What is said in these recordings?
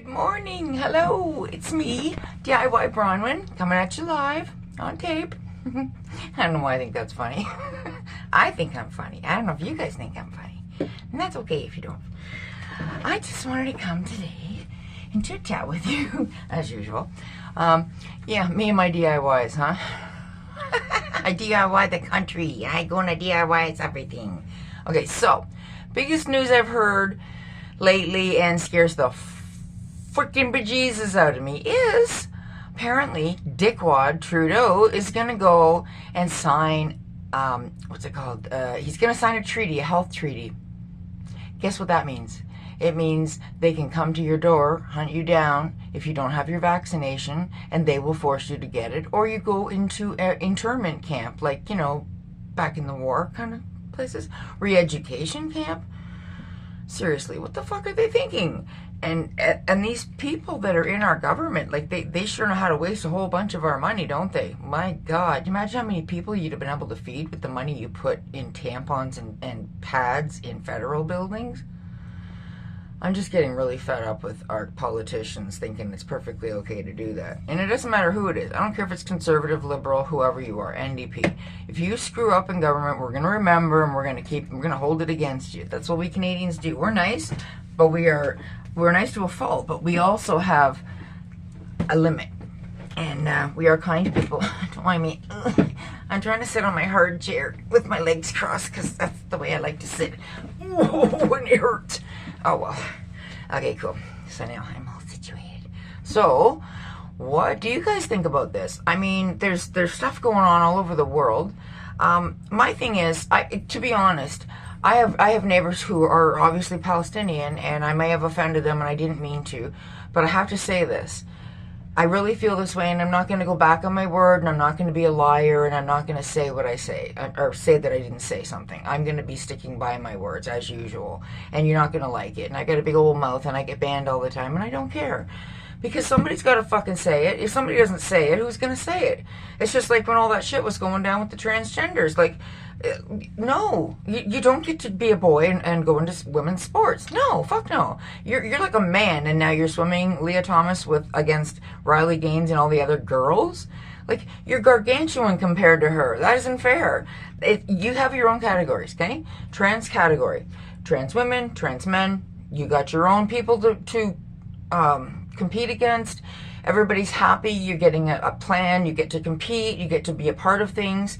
Good morning. Hello. It's me, DIY Bronwyn, coming at you live on tape. I don't know why I think that's funny. I think I'm funny. I don't know if you guys think I'm funny. And that's okay if you don't. I just wanted to come today and chit chat with you, as usual. Yeah, me and my DIYs, huh? I DIY the country. I gonna DIY everything. Okay, so, biggest news I've heard lately and scares the freaking bejesus out of me is apparently dickwad Trudeau is gonna go and sign what's it called? He's gonna sign a treaty, a health treaty. Guess what that means? It means they can come to your door, hunt you down if you don't have your vaccination, and they will force you to get it, or you go into an internment camp, like, you know, back in the war kind of places, re-education camp. Seriously, what the fuck are they thinking? And these people that are in our government, like, they sure know how to waste a whole bunch of our money, don't they? My God, imagine how many people you'd have been able to feed with the money you put in tampons and pads in federal buildings. I'm just getting really fed up with our politicians thinking it's perfectly okay to do that. And it doesn't matter who it is. I don't care if it's conservative, liberal, whoever you are, NDP. If you screw up in government, we're going to remember and we're going to hold it against you. That's what we Canadians do. We're nice, but we're nice to a fault, but we also have a limit. And we are kind people. Don't mind me. I'm trying to sit on my hard chair with my legs crossed because that's the way I like to sit. Oh, and it hurts. Oh, well. Okay, cool. So now I'm all situated. So, what do you guys think about this? I mean, there's stuff going on all over the world. My thing is, to be honest, I have neighbors who are obviously Palestinian, and I may have offended them, and I didn't mean to, but I have to say this. I really feel this way, and I'm not going to go back on my word, and I'm not going to be a liar, and I'm not going to say what I say, or say that I didn't say something. I'm going to be sticking by my words, as usual, and you're not going to like it. And I got a big old mouth, and I get banned all the time, and I don't care. Because somebody's got to fucking say it. If somebody doesn't say it, who's going to say it? It's just like when all that shit was going down with the transgenders. Like, no, you don't get to be a boy and go into women's sports. No, fuck no. You're like a man, and now you're swimming Leah Thomas against Riley Gaines and all the other girls. Like, you're gargantuan compared to her. That isn't fair. You have your own categories, okay? Trans category, trans women, trans men. You got your own people to compete against. Everybody's happy. You're getting a plan. You get to compete. You get to be a part of things.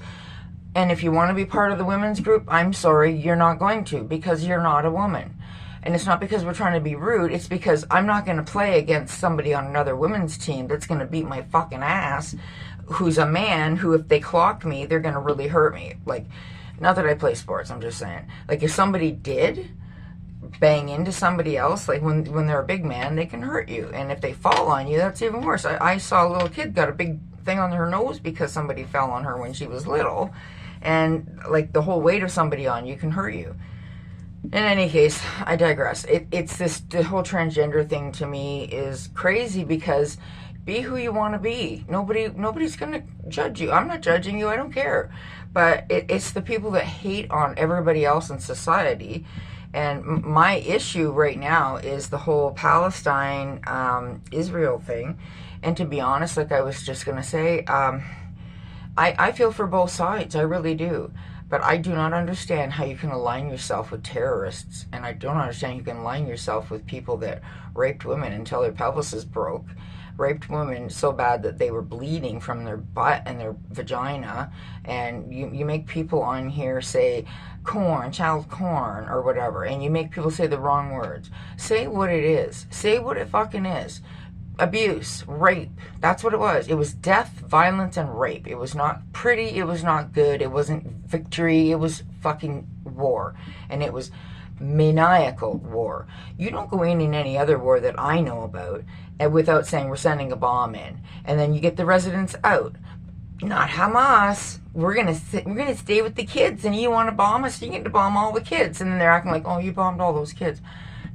And if you want to be part of the women's group, I'm sorry, you're not going to, because you're not a woman. And it's not because we're trying to be rude. It's because I'm not going to play against somebody on another women's team that's going to beat my fucking ass, who's a man, who, if they clock me, they're going to really hurt me. Like, not that I play sports, I'm just saying. Like, if somebody did bang into somebody else, like when they're a big man, they can hurt you. And if they fall on you, that's even worse. I saw a little kid got a big thing on her nose because somebody fell on her when she was little. And, like, the whole weight of somebody on you can hurt you. In any case, I digress. The whole transgender thing to me is crazy, because be who you want to be. Nobody's going to judge you. I'm not judging you. I don't care. But it's the people that hate on everybody else in society. And my issue right now is the whole Palestine, Israel thing. And to be honest, like I was just going to say, I feel for both sides. I really do. But I do not understand how you can align yourself with terrorists. And I don't understand how you can align yourself with people that raped women until their pelvises broke. Raped women so bad that they were bleeding from their butt and their vagina. And you make people on here say corn, child corn, or whatever. And you make people say the wrong words. Say what it is. Say what it fucking is. Abuse, rape, that's what it was. It was death, violence, and rape. It was not pretty, it was not good, it wasn't victory, it was fucking war. And it was maniacal war. You don't go in any other war that I know about without saying we're sending a bomb in. And then you get the residents out. Not Hamas. We're gonna stay with the kids, and you want to bomb us, you get to bomb all the kids. And then they're acting like, oh, you bombed all those kids.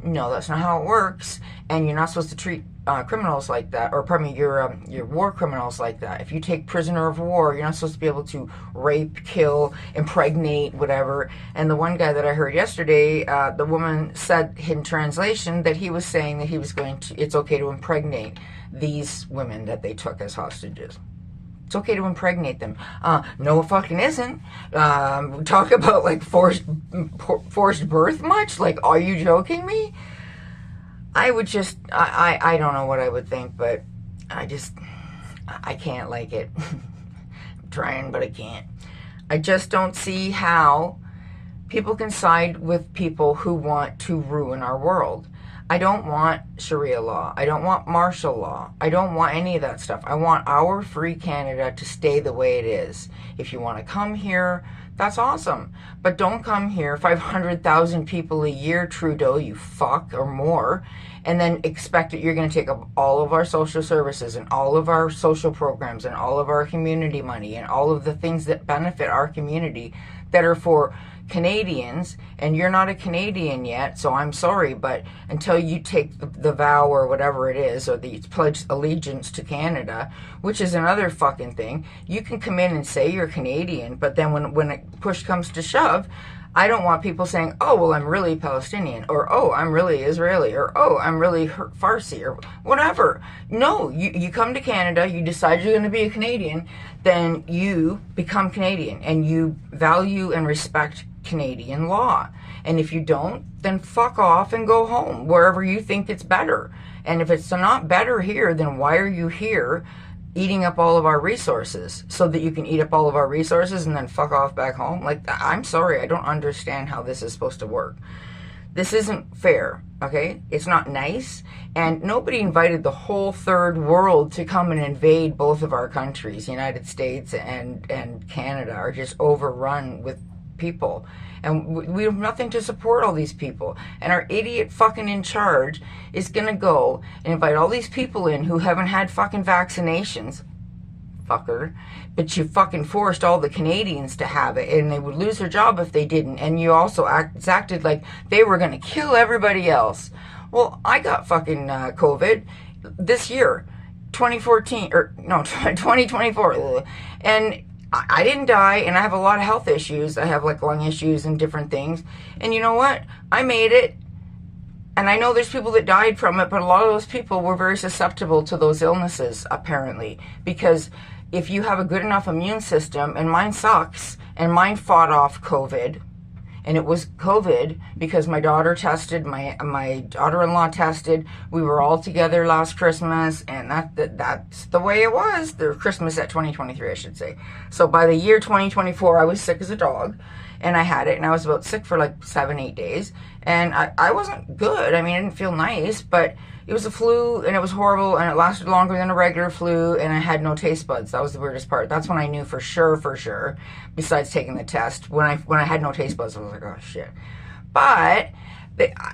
no, that's not how it works, and you're not supposed to treat criminals like that, or pardon me, your war criminals like that. If you take prisoner of war, you're not supposed to be able to rape, kill, impregnate, whatever. And the one guy that I heard yesterday, the woman said in translation that he was saying that he was going to, it's okay to impregnate these women that they took as hostages. It's okay to impregnate them. No, it fucking isn't. Talk about like forced birth much? Like, are you joking me? I would just, I don't know what I would think, but I can't like it. I'm trying, but I can't. I just don't see how people can side with people who want to ruin our world. I don't want Sharia law. I don't want martial law. I don't want any of that stuff. I want our free Canada to stay the way it is. If you want to come here, that's awesome. But don't come here, 500,000 people a year, Trudeau, you fuck, or more, and then expect that you're going to take up all of our social services and all of our social programs and all of our community money and all of the things that benefit our community that are for Canadians, and you're not a Canadian yet, so I'm sorry, but until you take the vow or whatever it is, or the pledge allegiance to Canada, which is another fucking thing, you can come in and say you're Canadian, but then when push comes to shove, I don't want people saying, oh, well, I'm really Palestinian, or oh, I'm really Israeli, or oh, I'm really Farsi, or whatever. No, you come to Canada, you decide you're going to be a Canadian, then you become Canadian, and you value and respect Canadian law. And if you don't, then fuck off and go home, wherever you think it's better. And if it's not better here, then why are you here eating up all of our resources so that you can eat up all of our resources and then fuck off back home? Like, I'm sorry, I don't understand how this is supposed to work. This isn't fair, okay? It's not nice, and nobody invited the whole third world to come and invade both of our countries. United States and Canada are just overrun with people, and we have nothing to support all these people, and our idiot fucking in charge is gonna go and invite all these people in who haven't had fucking vaccinations, fucker, but you fucking forced all the Canadians to have it, and they would lose their job if they didn't, and you also acted like they were gonna kill everybody else. Well, I got fucking COVID this year, 2014, or no, 2024, and I didn't die, and I have a lot of health issues. I have like lung issues and different things. And you know what? I made it. And I know there's people that died from it, but a lot of those people were very susceptible to those illnesses, apparently. Because if you have a good enough immune system, and mine sucks, and mine fought off COVID, and it was COVID because my daughter tested, my daughter-in-law tested. We were all together last Christmas, and that's the way it was. The Christmas at 2023, I should say. So by the year 2024, I was sick as a dog, and I had it, and I was about sick for like 7-8 days, and I wasn't good. I mean, I didn't feel nice, but it was a flu, and it was horrible, and it lasted longer than a regular flu, and I had no taste buds. That was the weirdest part. That's when I knew for sure, besides taking the test. When I had no taste buds, I was like, oh, shit. But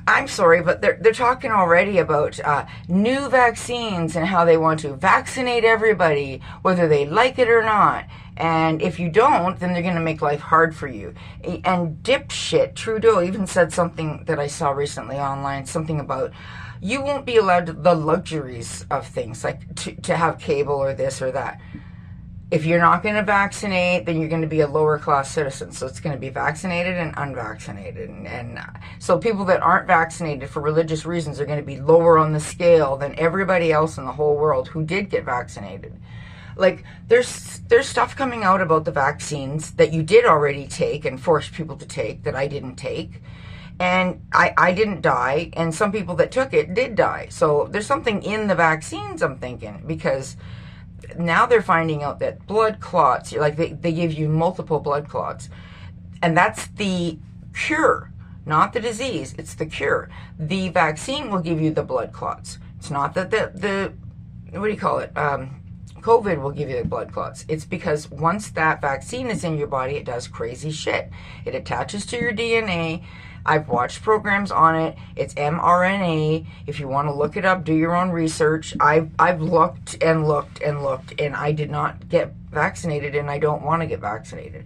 I'm sorry, but they're talking already about new vaccines and how they want to vaccinate everybody, whether they like it or not. And if you don't, then they're going to make life hard for you. And dipshit Trudeau even said something that I saw recently online, something about you won't be allowed the luxuries of things, like to have cable or this or that. If you're not going to vaccinate, then you're going to be a lower class citizen. So it's going to be vaccinated and unvaccinated. And so people that aren't vaccinated for religious reasons are going to be lower on the scale than everybody else in the whole world who did get vaccinated. Like, there's stuff coming out about the vaccines that you did already take and forced people to take that I didn't take. And I didn't die, and some people that took it did die. So there's something in the vaccines, I'm thinking, because now they're finding out that blood clots, like they give you multiple blood clots, and that's the cure, not the disease, it's the cure. The vaccine will give you the blood clots. It's not that the what do you call it, COVID will give you the blood clots. It's because once that vaccine is in your body, it does crazy shit. It attaches to your DNA. I've watched programs on it. It's mRNA. If you want to look it up, do your own research. I've looked and looked and looked, and I did not get vaccinated, and I don't want to get vaccinated.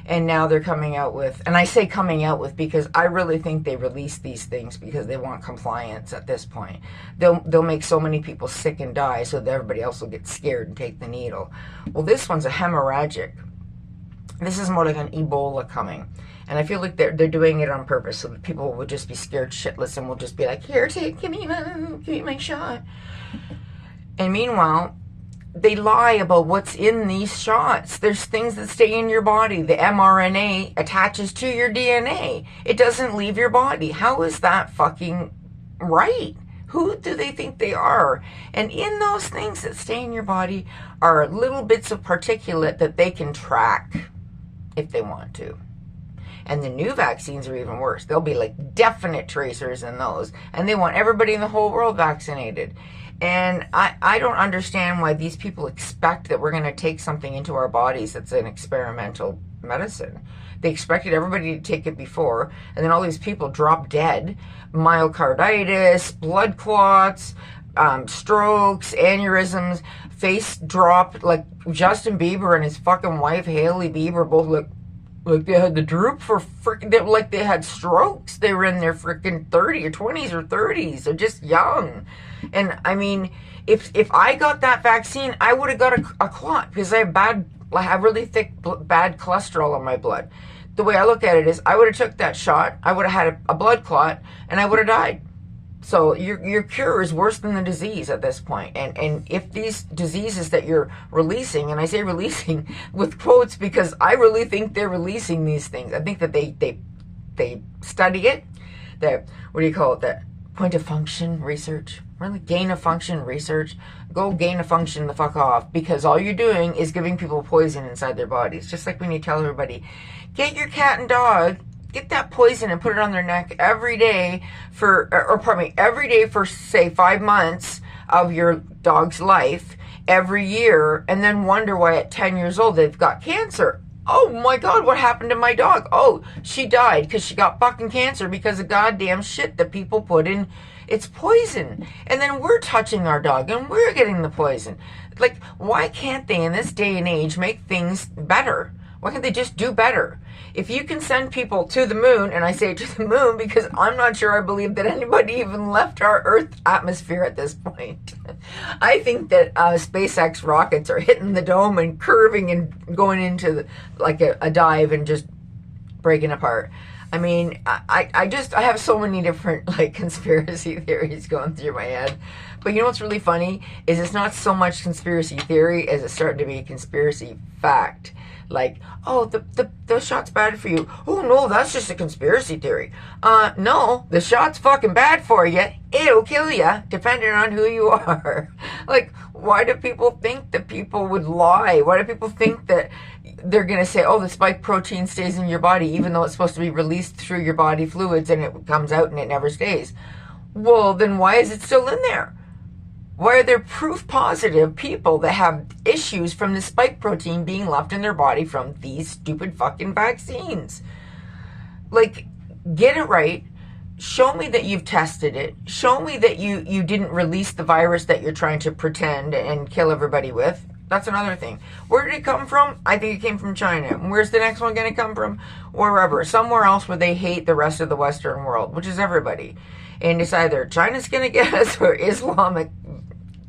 And now they're coming out with, and I say coming out with because I really think they release these things because they want compliance at this point. They'll make so many people sick and die so that everybody else will get scared and take the needle. Well, this one's a hemorrhagic. This is more like an Ebola coming. And I feel like they're doing it on purpose so that people will just be scared shitless and will just be like, here, give me my shot. And meanwhile, they lie about what's in these shots. There's things that stay in your body. The mRNA attaches to your DNA. It doesn't leave your body. How is that fucking right? Who do they think they are? And in those things that stay in your body are little bits of particulate that they can track if they want to. And the new vaccines are even worse. They'll be like definite tracers in those. And they want everybody in the whole world vaccinated. And I don't understand why these people expect that we're going to take something into our bodies that's an experimental medicine. They expected everybody to take it before, and then all these people drop dead. Myocarditis, blood clots, strokes, aneurysms, face drop. Like Justin Bieber and his fucking wife, Hailey Bieber, both look like they had the droop for freaking, like they had strokes. They were in their freaking 30s or 20s or 30s. They're just young. And I mean, if I got that vaccine, I would have got a clot because I have really thick, bad cholesterol in my blood. The way I look at it is I would have took that shot, I would have had a blood clot, and I would have died. So your cure is worse than the disease at this point. And if these diseases that you're releasing, and I say releasing with quotes because I really think they're releasing these things. I think that they study it, that, what do you call it, that point of function research, really gain of function research. Go gain of function the fuck off, because all you're doing is giving people poison inside their bodies. Just like when you tell everybody, get your cat and dog, get that poison and put it on their neck every day every day for say 5 months of your dog's life every year, and then wonder why at 10 years old they've got cancer. Oh my God, what happened to my dog? Oh, she died because she got fucking cancer because of goddamn shit that people put in. It's poison. And then we're touching our dog and we're getting the poison. Like, why can't they in this day and age make things better? Why can't they just do better? If you can send people to the moon, and I say to the moon because I'm not sure I believe that anybody even left our Earth atmosphere at this point. I think that SpaceX rockets are hitting the dome and curving and going into like a dive and just breaking apart. I mean, I have so many different like conspiracy theories going through my head. But you know what's really funny is it's not so much conspiracy theory as it's starting to be a conspiracy fact. Like, oh, the shot's bad for you. Oh, no, that's just a conspiracy theory. No, the shot's fucking bad for you. It'll kill you, depending on who you are. Like, why do people think that people would lie? Why do people think that they're going to say, oh, the spike protein stays in your body, even though it's supposed to be released through your body fluids and it comes out and it never stays? Well, then why is it still in there? Why are there proof positive people that have issues from the spike protein being left in their body from these stupid fucking vaccines? Like, get it right. Show me that you've tested it. Show me that you didn't release the virus that you're trying to pretend and kill everybody with. That's another thing. Where did it come from? I think it came from China. Where's the next one going to come from? Wherever. Somewhere else where they hate the rest of the Western world, which is everybody. And it's either China's going to get us or Islamic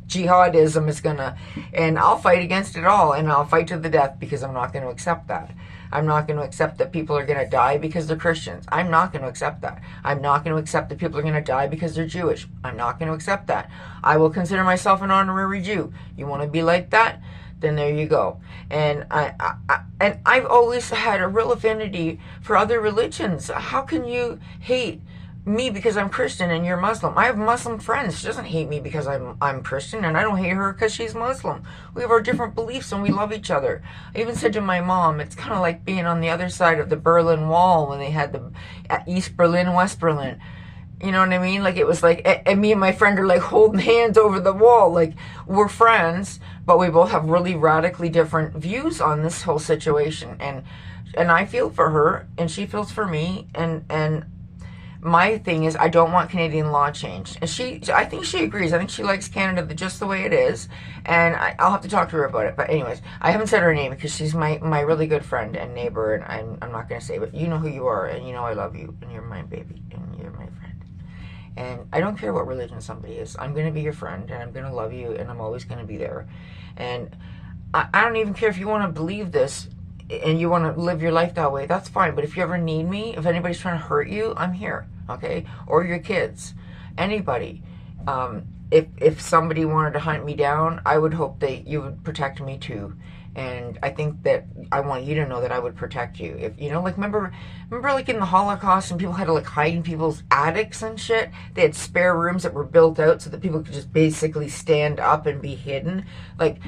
jihadism is going to, and I'll fight against it all, and I'll fight to the death because I'm not going to accept that. I'm not going to accept that people are going to die because they're Christians. I'm not going to accept that. I'm not going to accept that people are going to die because they're Jewish. I'm not going to accept that. I will consider myself an honorary Jew. You want to be like that? Then there you go. And I've always had a real affinity for other religions. How can you hate me because I'm Christian and you're Muslim? I have Muslim friends. She doesn't hate me because I'm Christian, and I don't hate her because she's Muslim. We have our different beliefs and we love each other. I even said to my mom, it's kind of like being on the other side of the Berlin Wall when they had the East Berlin, West Berlin. You know what I mean? Like, it was like, and me and my friend are like holding hands over the wall. Like, we're friends, but we both have really radically different views on this whole situation. And I feel for her and she feels for me, and my thing is I don't want Canadian law changed. And I think she agrees. I think she likes Canada just the way it is. And I'll have to talk to her about it. But anyways, I haven't said her name because she's my really good friend and neighbor. And I'm not going to say, but you know who you are. And you know I love you. And you're my baby. And you're my friend. And I don't care what religion somebody is. I'm going to be your friend. And I'm going to love you. And I'm always going to be there. And I don't even care if you want to believe this and you want to live your life that way. That's fine. But if you ever need me, if anybody's trying to hurt you, I'm here. Okay? Or your kids. Anybody. If somebody wanted to hunt me down, I would hope that you would protect me too. And I think that I want you to know that I would protect you. If you know, like remember like in the Holocaust and people had to like hide in people's attics and shit. They had spare rooms that were built out so that people could just basically stand up and be hidden. Like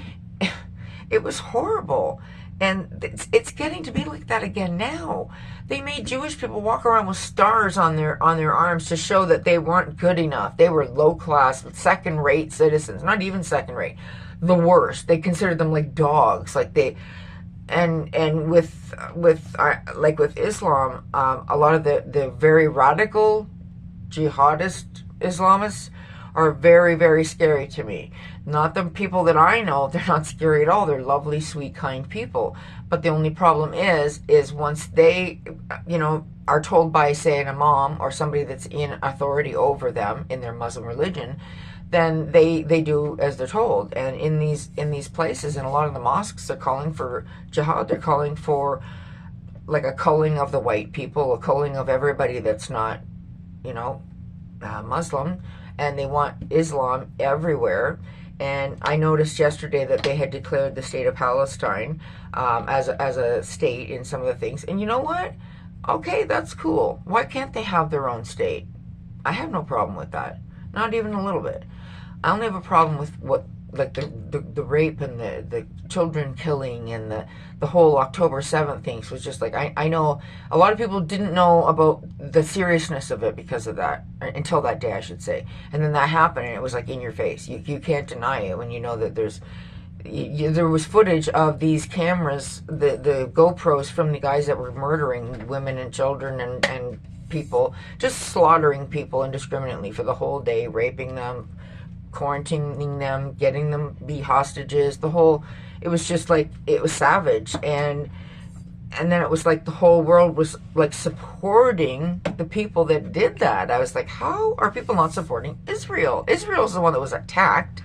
it was horrible. And it's getting to be like that again now. They made Jewish people walk around with stars on their arms to show that they weren't good enough. They were low class, second-rate citizens. Not even second-rate. The worst. They considered them like dogs. Like they, and with Islam, a lot of the very radical jihadist Islamists are very, very scary to me. Not the people that I know, they're not scary at all. They're lovely, sweet, kind people. But the only problem is once they, you know, are told by, say, an imam or somebody that's in authority over them in their Muslim religion, then they do as they're told. And in these places, in a lot of the mosques, they're calling for jihad. They're calling for like a culling of the white people, a culling of everybody that's not, you know, Muslim. And they want Islam everywhere. And I noticed yesterday that they had declared the state of Palestine as a state in some of the things. And you know what? Okay, that's cool. Why can't they have their own state? I have no problem with that. Not even a little bit. I only have a problem with what, like the rape and the children killing and the whole October 7th things was just like, I know a lot of people didn't know about the seriousness of it because of that, until that day, I should say. And then that happened and it was like in your face. You can't deny it when you know that there was footage of these cameras, the GoPros from the guys that were murdering women and children and people, just slaughtering people indiscriminately for the whole day, raping them, quarantining them, getting them be hostages, it was just like, it was savage. And then it was like the whole world was like supporting the people that did that. I was like, how are people not supporting Israel? Israel's the one that was attacked.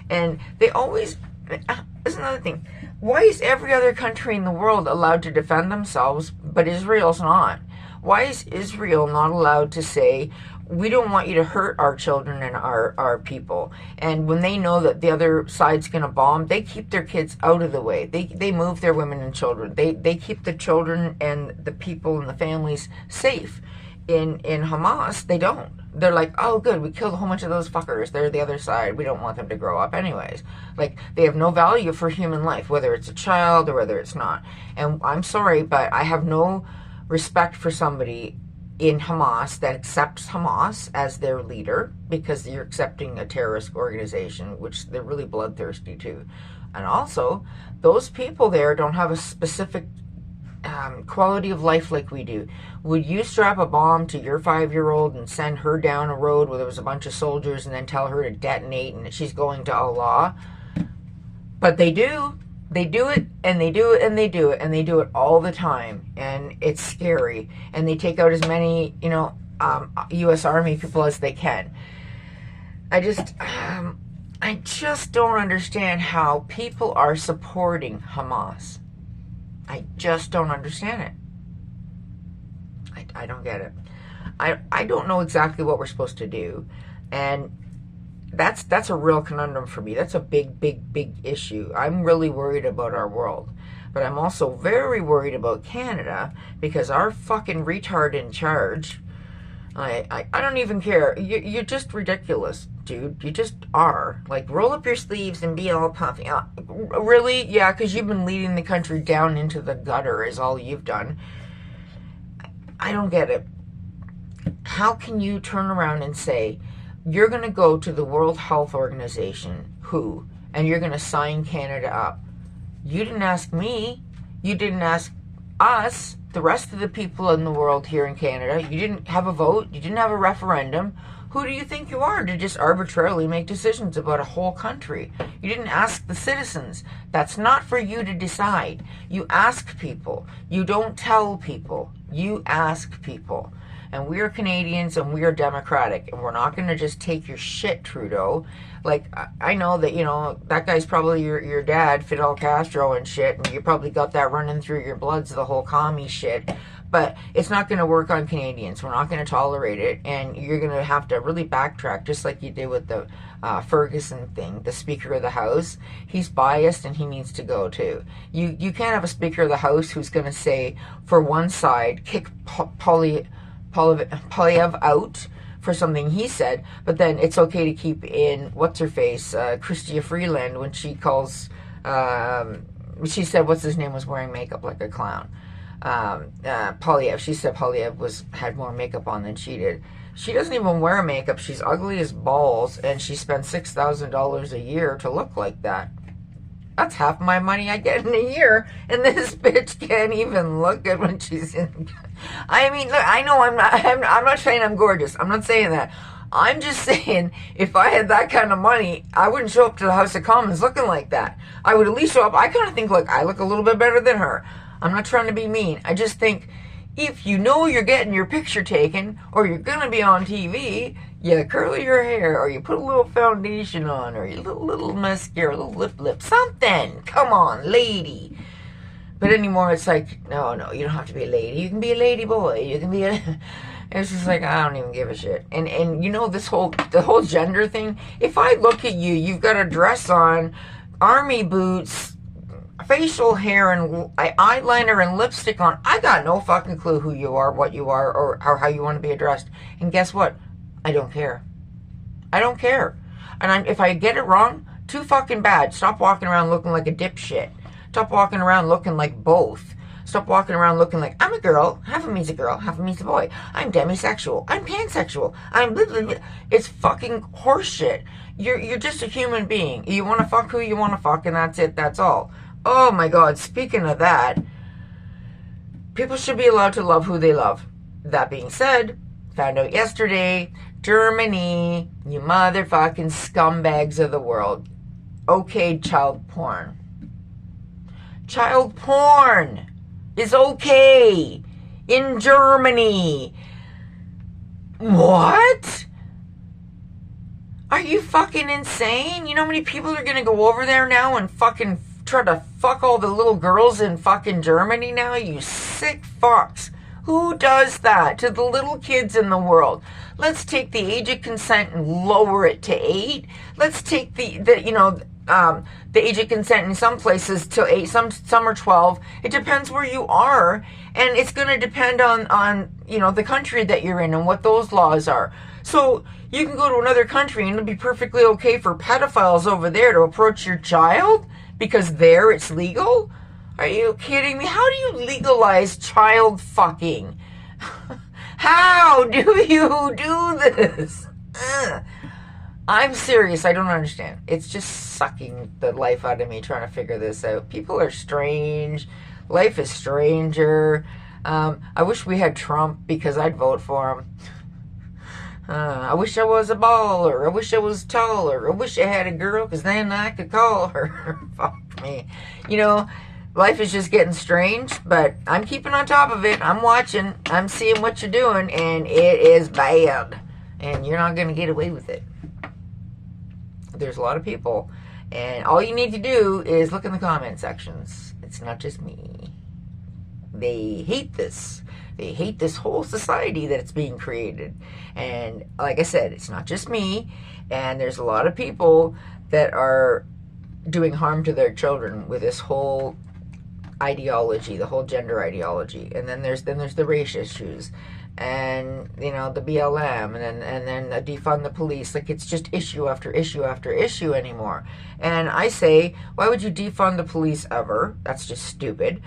And they always, there's another thing. Why is every other country in the world allowed to defend themselves, but Israel's not? Why is Israel not allowed to say, we don't want you to hurt our children and our people? And when they know that the other side's going to bomb, they keep their kids out of the way. They move their women and children. They keep the children and the people and the families safe. In Hamas, they don't. They're like, oh, good, we killed a whole bunch of those fuckers. They're the other side. We don't want them to grow up anyways. Like, they have no value for human life, whether it's a child or whether it's not. And I'm sorry, but I have no respect for somebody in Hamas that accepts Hamas as their leader, because you're accepting a terrorist organization, which they're really bloodthirsty too. And also, those people there don't have a specific quality of life like we do. Would you strap a bomb to your 5-year-old and send her down a road where there was a bunch of soldiers and then tell her to detonate and that she's going to Allah? But they do. They do it, and they do it, and they do it, and they do it all the time, and it's scary. And they take out as many, you know, U.S. Army people as they can. I just don't understand how people are supporting Hamas. I just don't understand it. I don't get it. I don't know exactly what we're supposed to do, and that's a real conundrum for me. That's a big issue. I'm really worried about our world. But I'm also very worried about Canada, because our fucking retard in charge, I don't even care. You're just ridiculous, dude. You just are. Like, roll up your sleeves and be all puffy. Really? Yeah, because you've been leading the country down into the gutter is all you've done. I don't get it. How can you turn around and say, you're going to go to the World Health Organization, WHO, and you're going to sign Canada up? You didn't ask me. You didn't ask us. the rest of the people in the world here in Canada. You didn't have a vote. You didn't have a referendum. Who do you think you are to just arbitrarily make decisions about a whole country? You didn't ask the citizens. That's not for you to decide. You ask people. You don't tell people. You ask people. And we are Canadians and we are democratic. And we're not going to just take your shit, Trudeau. Like, I know that, you know, that guy's probably your dad, Fidel Castro and shit. And you probably got that running through your bloods, the whole commie shit. But it's not going to work on Canadians. We're not going to tolerate it. And you're going to have to really backtrack, just like you did with the Ferguson thing, the Speaker of the House. He's biased and he needs to go too. You can't have a Speaker of the House who's going to say, for one side, kick Polyev out for something he said, but then it's okay to keep in, what's-her-face, Chrystia Freeland, when she calls, she said, what's his name, was wearing makeup like a clown. Polyev. She said Polyev had more makeup on than she did. She doesn't even wear makeup. She's ugly as balls, and she spends $6,000 a year to look like that. That's half my money I get in a year, and this bitch can't even look good when she's in. I mean, look, I know I'm not saying I'm gorgeous. I'm not saying that. I'm just saying, if I had that kind of money, I wouldn't show up to the House of Commons looking like that. I would at least show up. I kind of think, look, I look a little bit better than her. I'm not trying to be mean. I just think if you know you're getting your picture taken or you're going to be on TV, you curl your hair or you put a little foundation on or a little mascara, a little lip, something. Come on, lady. But anymore, it's like, no, you don't have to be a lady. You can be a lady boy. You can be a... It's just like, I don't even give a shit. And you know, the whole gender thing, if I look at you, you've got a dress on, army boots, facial hair and eyeliner and lipstick on. I got no fucking clue who you are, what you are, or how you want to be addressed. And guess what? I don't care. I don't care. And if I get it wrong, too fucking bad. Stop walking around looking like a dipshit. Stop walking around looking like both. Stop walking around looking like, I'm a girl, half of me's a girl, half of me's a boy. I'm demisexual. I'm pansexual. I'm blah, blah, blah. It's fucking horseshit. You're just a human being. You want to fuck who you want to fuck, and that's it. That's all. Oh my God, speaking of that, people should be allowed to love who they love. That being said, found out yesterday, Germany, you motherfucking scumbags of the world, okayed child porn. Child porn is okay in Germany. What? Are you fucking insane? You know how many people are gonna go over there now and fucking try to fuck all the little girls in fucking Germany now? You sick fucks. Who does that to the little kids in the world? Let's take the age of consent and lower it to 8. Let's take the age of consent in some places to 8, some are 12. It depends where you are, and it's going to depend on the country that you're in and what those laws are. So you can go to another country and it'll be perfectly okay for pedophiles over there to approach your child because there it's legal? Are you kidding me? How do you legalize child fucking? How do you do this? I'm serious. I don't understand. It's just sucking the life out of me trying to figure this out. People are strange. Life is stranger. I wish we had Trump because I'd vote for him. I wish I was a baller. I wish I was taller. I wish I had a girl because then I could call her. Fuck me. Life is just getting strange, but I'm keeping on top of it. I'm watching. I'm seeing what you're doing, and it is bad. And you're not going to get away with it. There's a lot of people, and all you need to do is look in the comment sections. It's not just me. They hate this. They hate this whole society that's being created. And like I said, it's not just me, and there's a lot of people that are doing harm to their children with this whole ideology, the whole gender ideology. And then there's the race issues, and the BLM, and then defund the police. Like, it's just issue after issue after issue anymore. And I say, why would you defund the police ever? That's just stupid.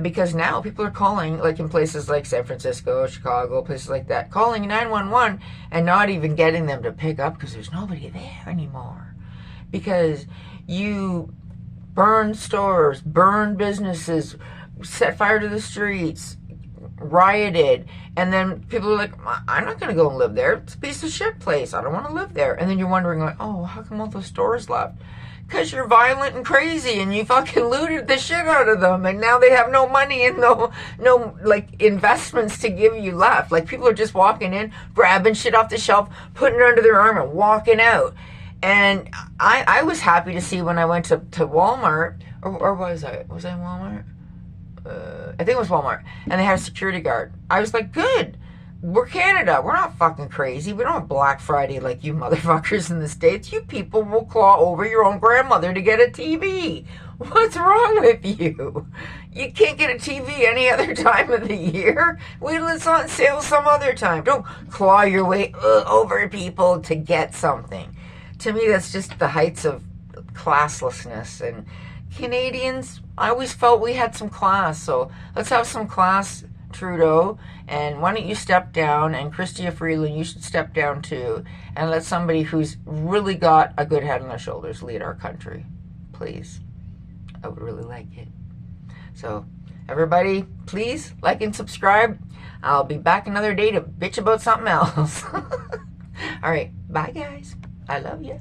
Because now people are calling, like in places like San Francisco, Chicago, places like that, calling 911 and not even getting them to pick up because there's nobody there anymore. Because you burn stores, burn businesses, set fire to the streets, rioted, and then people are like, I'm not going to go and live there. It's a piece of shit place. I don't want to live there. And then you're wondering, like, oh, how come all those stores left? Because you're violent and crazy, and you fucking looted the shit out of them, and now they have no money and no like investments to give you left. Like, people are just walking in, grabbing shit off the shelf, putting it under their arm, and walking out. And I was happy to see when I went to Walmart, or was I Walmart? I think it was Walmart, and they had a security guard. I was like, good. We're Canada. We're not fucking crazy. We don't have Black Friday like you motherfuckers in the States. You people will claw over your own grandmother to get a TV. What's wrong with you? You can't get a TV any other time of the year. Wait till it's on sale some other time. Don't claw your way over people to get something. To me, that's just the heights of classlessness. And Canadians, I always felt we had some class. So let's have some class, Trudeau, and why don't you step down, and Chrystia Freeland, you should step down too, and let somebody who's really got a good head on their shoulders lead our country, please. I would really like it. So everybody, please like and subscribe. I'll be back another day to bitch about something else. All right, bye guys. I love you.